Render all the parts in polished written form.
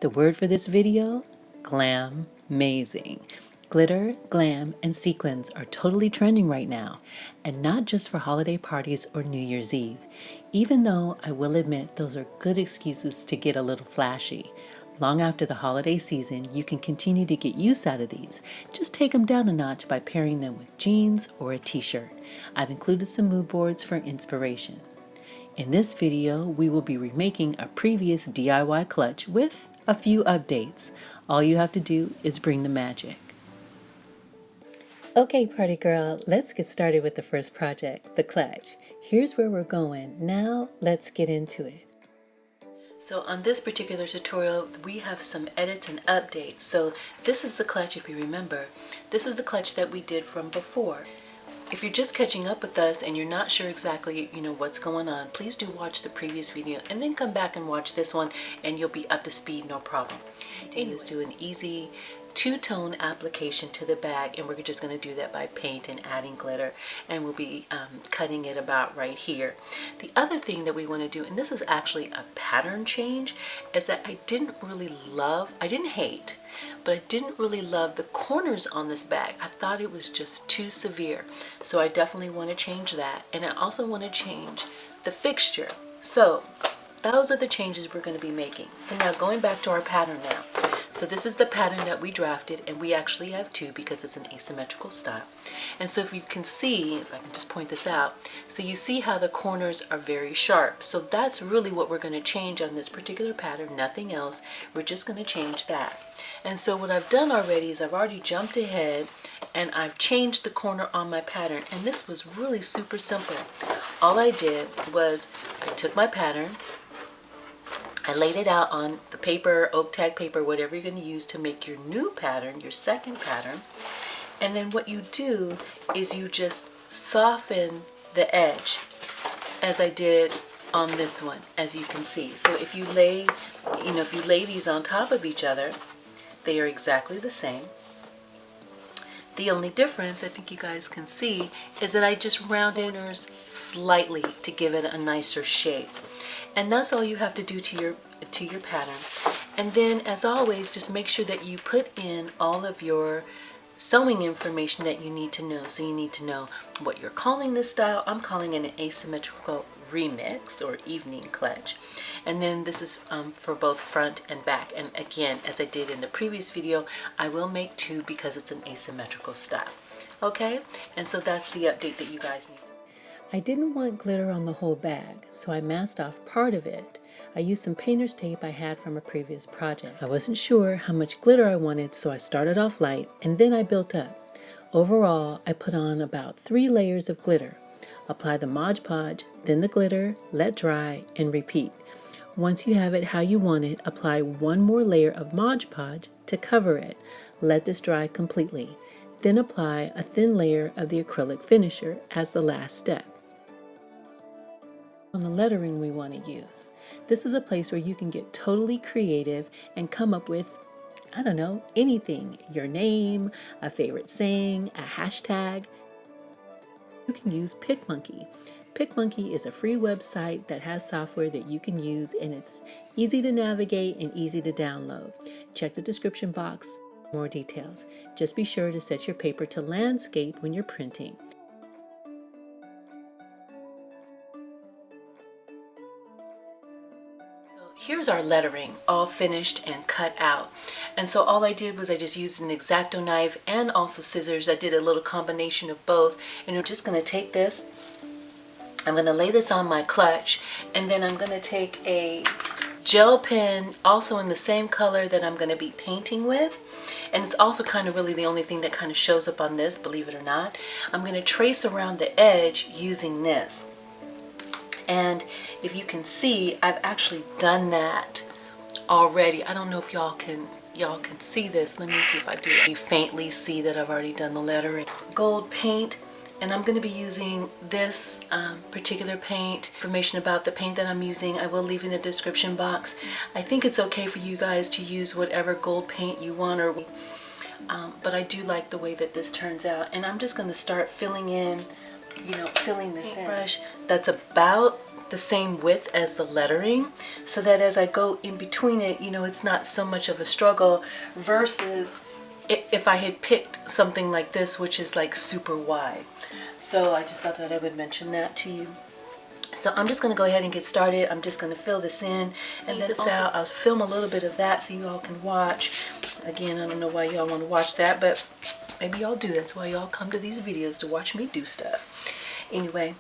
The word for this video, GLAMAZING. Glitter, glam, and sequins are totally trending right now, and not just for holiday parties or New Year's Eve, even though I will admit those are good excuses to get a little flashy. Long after the holiday season, you can continue to get use out of these. Just take them down a notch by pairing them with jeans or a t-shirt. I've included some mood boards for inspiration. In this video, we will be remaking a previous DIY clutch with a few updates. All you have to do is bring the magic. Okay, party girl, let's get started with the first project, the clutch. Here's where we're going. Now, let's get into it. So on this particular tutorial, we have some edits and updates. So this is the clutch, if you remember. This is the clutch that we did from before. If you're just catching up with us and you're not sure exactly, what's going on, please do watch the previous video and then come back and watch this one and you'll be up to speed, no problem. Let's do an easy two-tone application to the bag, and we're just going to do that by paint and adding glitter, and we'll be cutting it about right here. The other thing that we want to do, and this is actually a pattern change, is that I didn't hate, but I didn't really love the corners on this bag. I thought it was just too severe, so I definitely want to change that, and I also want to change the fixture. So those are the changes we're going to be making. So now going back to our pattern now. So this is the pattern that we drafted, and we actually have two because it's an asymmetrical style. And so if you can see, if I can just point this out, so you see how the corners are very sharp. So that's really what we're going to change on this particular pattern, nothing else. We're just going to change that. And so what I've done already is I've already jumped ahead and I've changed the corner on my pattern, and this was really super simple. All I did was I took my pattern, I laid it out on the paper, oak tag paper, whatever you're going to use to make your new pattern, your second pattern. And then what you do is you just soften the edge, as I did on this one, as you can see. So if you lay, these on top of each other, they are exactly the same. The only difference, I think you guys can see, is that I just rounded it slightly to give it a nicer shape. And that's all you have to do to your pattern. And then, as always, just make sure that you put in all of your sewing information that you need to know. So you need to know what you're calling this style. I'm calling it an asymmetrical remix or evening clutch. And then this is for both front and back. And again, as I did in the previous video, I will make two because it's an asymmetrical style. Okay? And so that's the update that you guys need. I didn't want glitter on the whole bag, so I masked off part of it. I used some painter's tape I had from a previous project. I wasn't sure how much glitter I wanted, so I started off light and then I built up. Overall, I put on about 3 layers of glitter. Apply the Mod Podge, then the glitter, let dry, and repeat. Once you have it how you want it, apply 1 more layer of Mod Podge to cover it. Let this dry completely. Then apply a thin layer of the acrylic finisher as the last step. On the lettering we want to use. This is a place where you can get totally creative and come up with, I don't know, anything. Your name, a favorite saying, a hashtag. You can use PicMonkey. PicMonkey is a free website that has software that you can use, and it's easy to navigate and easy to download. Check the description box for more details. Just be sure to set your paper to landscape when you're printing. Here's our lettering all finished and cut out. And so all I did was I just used an X-Acto knife and also scissors. I did a little combination of both, and I'm just going to take this, I'm going to lay this on my clutch, and then I'm going to take a gel pen also in the same color that I'm going to be painting with, and it's also kind of really the only thing that kind of shows up on this, believe it or not. I'm going to trace around the edge using this. And if you can see, I've actually done that already. I don't know if y'all can see this. Let me see if I do. You faintly see that I've already done the lettering. Gold paint, and I'm going to be using this particular paint. Information about the paint that I'm using I will leave in the description box. I think it's okay for you guys to use whatever gold paint you want, but I do like the way that this turns out. And I'm just going to start filling in, filling this in. Brush that's about the same width as the lettering, so that as I go in between it, you know, it's not so much of a struggle versus if I had picked something like this, which is like super wide. So I just thought that I would mention that to you. So I'm just going to go ahead and get started. I'm just going to fill this in and let this out. I'll film a little bit of that so you all can watch. Again, I don't know why y'all want to watch that, but maybe y'all do. That's why y'all come to these videos, to watch me do stuff. Anyway.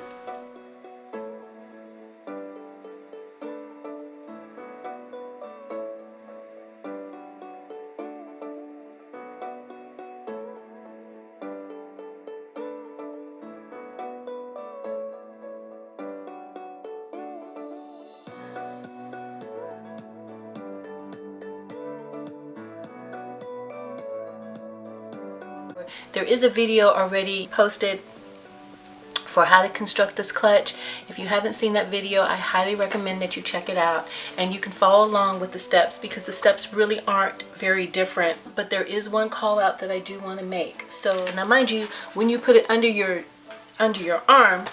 There is a video already posted for how to construct this clutch. If you haven't seen that video, I highly recommend that you check it out, and you can follow along with the steps, because the steps really aren't very different. But there is one call out that I do want to make. So now mind you, when you put it under your arm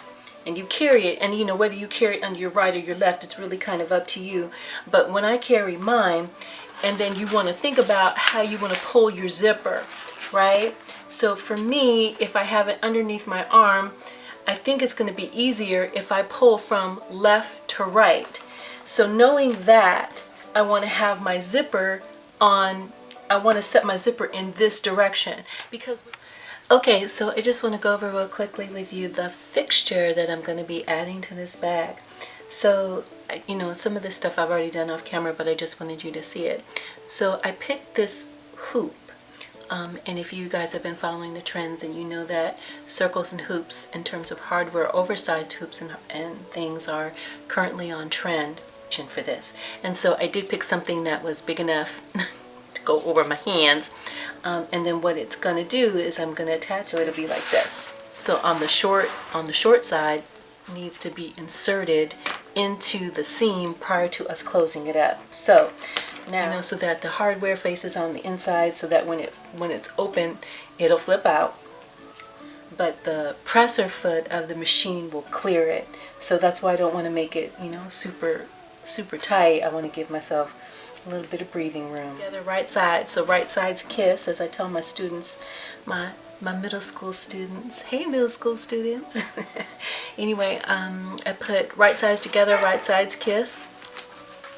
and you carry it, and you know, whether you carry it under your right or your left, it's really kind of up to you. But when I carry mine, and then you want to think about how you want to pull your zipper, right? So for me, if I have it underneath my arm, I think it's going to be easier if I pull from left to right. So knowing that, I want to have my zipper on, I want to set my zipper in this direction. Because, okay, so I just want to go over real quickly with you the fixture that I'm going to be adding to this bag. So, you know, some of this stuff I've already done off camera, but I just wanted you to see it. So I picked this hoop. And if you guys have been following the trends, and you know that circles and hoops in terms of hardware, oversized hoops and things are currently on trend for this. And so I did pick something that was big enough to go over my hands. And then what it's going to do is I'm going to attach, so it'll be like this. So on the short side, needs to be inserted into the seam prior to us closing it up. So now, you know, so that the hardware faces on the inside, so that when it's open, it'll flip out, but the presser foot of the machine will clear it. So that's why I don't want to make it, you know, super tight. I want to give myself a little bit of breathing room. The right side, so right side's kiss, as I tell my students, my middle school students. Hey, middle school students. Anyway, I put right sides together, right sides kiss.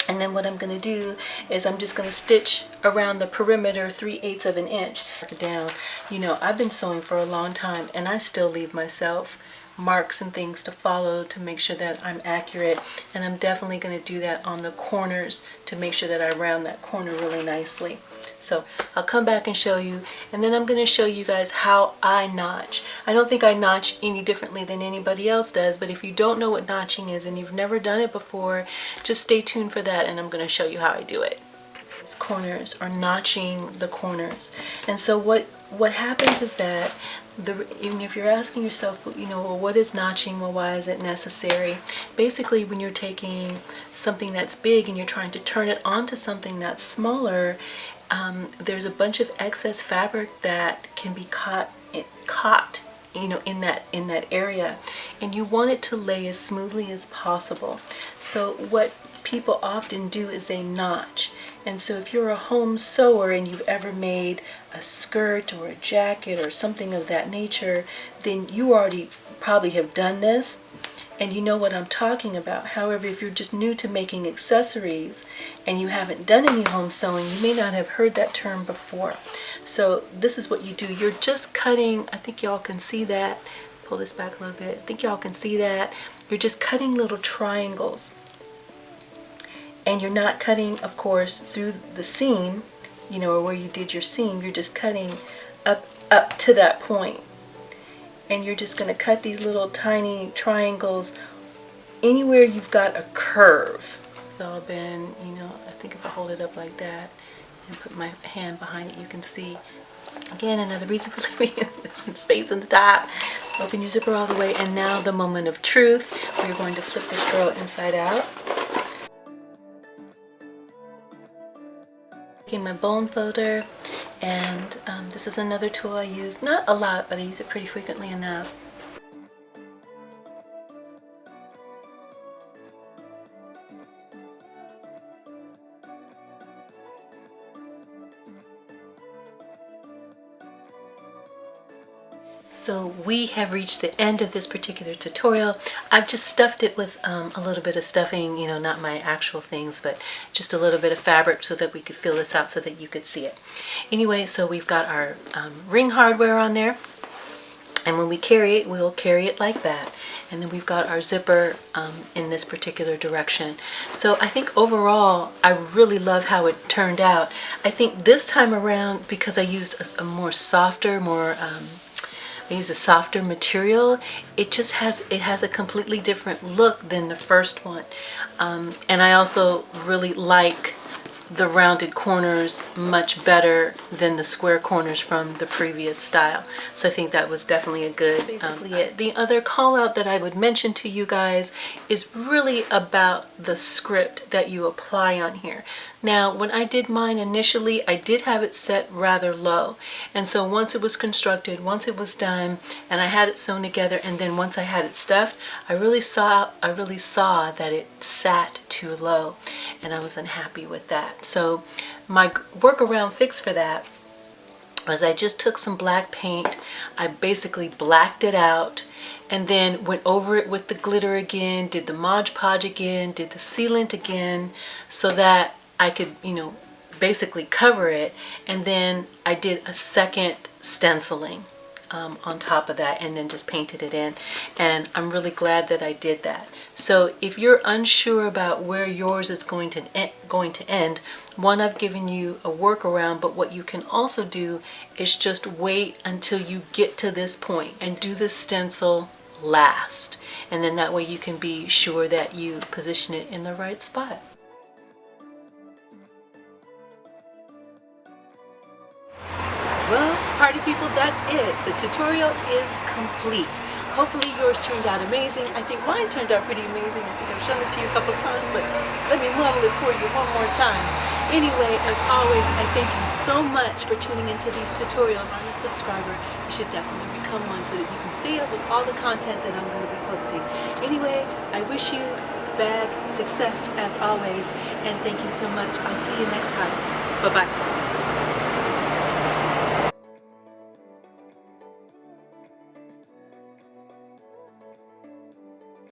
And then what I'm going to do is I'm just going to stitch around the perimeter 3/8 of an inch down. You know, I've been sewing for a long time, and I still leave myself marks and things to follow to make sure that I'm accurate. And I'm definitely going to do that on the corners to make sure that I round that corner really nicely. So I'll come back and show you, and then I'm going to show you guys how I notch. I don't think I notch any differently than anybody else does, but if you don't know what notching is and you've never done it before, just stay tuned for that, and I'm going to show you how I do it. These corners are notching the corners. And so what happens is that even if you're asking yourself, you know, well, what is notching? Well, why is it necessary? Basically, when you're taking something that's big and you're trying to turn it onto something that's smaller, there's a bunch of excess fabric that can be caught, you know, in that area, and you want it to lay as smoothly as possible. So what people often do is they notch. And so if you're a home sewer and you've ever made a skirt or a jacket or something of that nature, then you already probably have done this and you know what I'm talking about. However, if you're just new to making accessories and you haven't done any home sewing, you may not have heard that term before. So this is what you do. You're just cutting, I think y'all can see that. Pull this back a little bit. I think y'all can see that. You're just cutting little triangles. And you're not cutting, of course, through the seam, you know, or where you did your seam. You're just cutting up to that point. And you're just going to cut these little tiny triangles anywhere you've got a curve. It's all been, you know, I think if I hold it up like that and put my hand behind it, you can see. Again, another reason for leaving space in the top. Open your zipper all the way. And now the moment of truth. We're going to flip this girl inside out. Taking my bone folder, and this is another tool I use, not a lot, but I use it pretty frequently enough. So we have reached the end of this particular tutorial. I've just stuffed it with a little bit of stuffing, you know, not my actual things, but just a little bit of fabric so that we could fill this out so that you could see it. Anyway, so we've got our ring hardware on there. And when we carry it, we'll carry it like that. And then we've got our zipper in this particular direction. So I think overall, I really love how it turned out. I think this time around, because I used a more softer, I used a softer material, it has a completely different look than the first one. And I also really like the rounded corners much better than the square corners from the previous style. So I think that was definitely a good basically it. The other call out that I would mention to you guys is really about the script that you apply on here. Now when I did mine initially, I did have it set rather low, and so once it was constructed, once it was done and I had it sewn together, and then once I had it stuffed, I really saw that it sat too low, and I was unhappy with that. So my workaround fix for that was I just took some black paint, I basically blacked it out, and then went over it with the glitter again, did the Mod Podge again, did the sealant again, so that I could, you know, basically cover it. And then I did a second stenciling on top of that, and then just painted it in. And I'm really glad that I did that. So if you're unsure about where yours is going to end, one, I've given you a workaround, but what you can also do is just wait until you get to this point and do the stencil last. And then that way you can be sure that you position it in the right spot. Well, party people, that's it. The tutorial is complete. Hopefully yours turned out amazing. I think mine turned out pretty amazing. I think I've shown it to you a couple times, but let me model it for you one more time. Anyway, as always, I thank you so much for tuning into these tutorials. If you're a subscriber, you should definitely become one so that you can stay up with all the content that I'm going to be posting. Anyway, I wish you bag success as always, and thank you so much. I'll see you next time. Bye-bye.